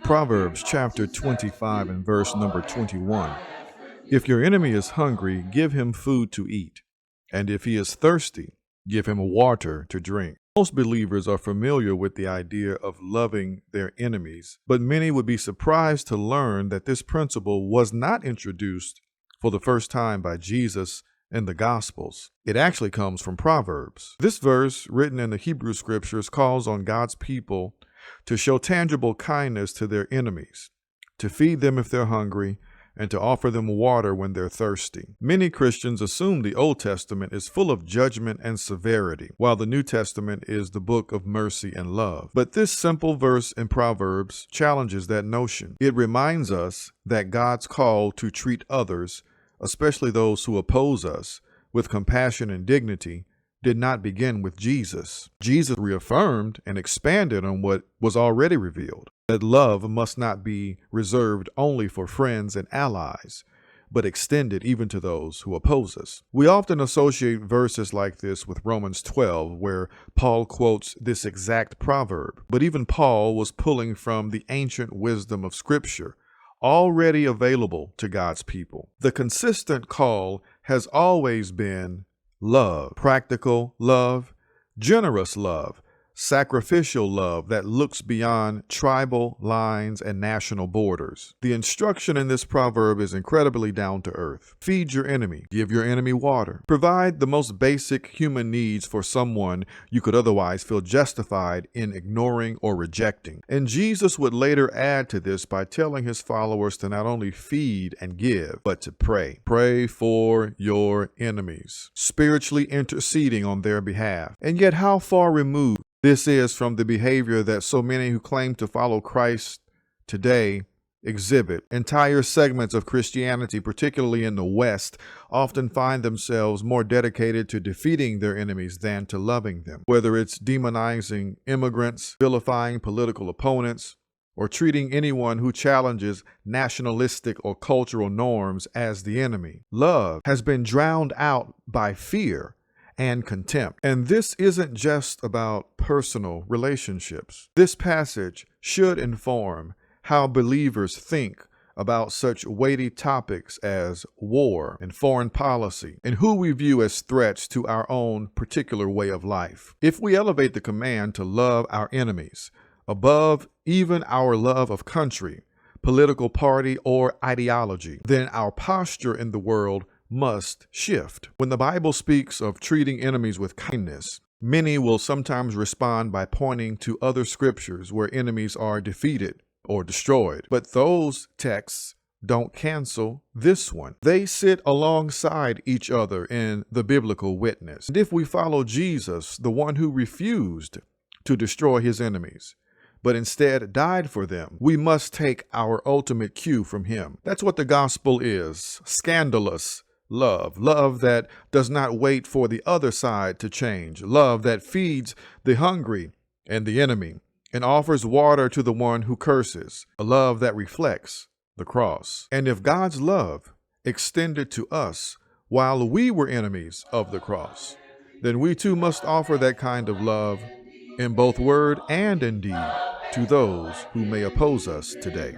Proverbs chapter 25 and verse number 21. If your enemy is hungry, give him food to eat, and if he is thirsty, give him water to drink. Most believers are familiar with the idea of loving their enemies, but many would be surprised to learn that this principle was not introduced for the first time by Jesus in the Gospels. It actually comes from Proverbs. This verse, written in the Hebrew Scriptures, calls on God's people to show tangible kindness to their enemies, to feed them if they're hungry, and to offer them water when they're thirsty. Many Christians assume the Old Testament is full of judgment and severity, while the New Testament is the book of mercy and love. But this simple verse in Proverbs challenges that notion. It reminds us that God's call to treat others, especially those who oppose us, with compassion and dignity did not begin with Jesus. Jesus reaffirmed and expanded on what was already revealed, that love must not be reserved only for friends and allies, but extended even to those who oppose us. We often associate verses like this with Romans 12, where Paul quotes this exact proverb. But even Paul was pulling from the ancient wisdom of Scripture, already available to God's people. The consistent call has always been love, practical love, generous love, sacrificial love that looks beyond tribal lines and national borders. The instruction in this proverb is incredibly down to earth. Feed your enemy. Give your enemy water. Provide the most basic human needs for someone you could otherwise feel justified in ignoring or rejecting. And Jesus would later add to this by telling his followers to not only feed and give, but to pray. Pray for your enemies, spiritually interceding on their behalf. And yet, how far removed this is from the behavior that so many who claim to follow Christ today exhibit. Entire segments of Christianity, particularly in the West, often find themselves more dedicated to defeating their enemies than to loving them. Whether it's demonizing immigrants, vilifying political opponents, or treating anyone who challenges nationalistic or cultural norms as the enemy, love has been drowned out by fear and contempt. And this isn't just about personal relationships. This passage should inform how believers think about such weighty topics as war and foreign policy, and who we view as threats to our own particular way of life. If we elevate the command to love our enemies above even our love of country, political party, or ideology, then our posture in the world must shift. When the Bible speaks of treating enemies with kindness, many will sometimes respond by pointing to other scriptures where enemies are defeated or destroyed. But those texts don't cancel this one. They sit alongside each other in the biblical witness. And if we follow Jesus, the one who refused to destroy his enemies, but instead died for them, we must take our ultimate cue from him. That's what the gospel is: scandalous love. Love that does not wait for the other side to change. Love that feeds the hungry and the enemy and offers water to the one who curses. A love that reflects the cross. And if God's love extended to us while we were enemies of the cross, then we too must offer that kind of love in both word and in deed to those who may oppose us today.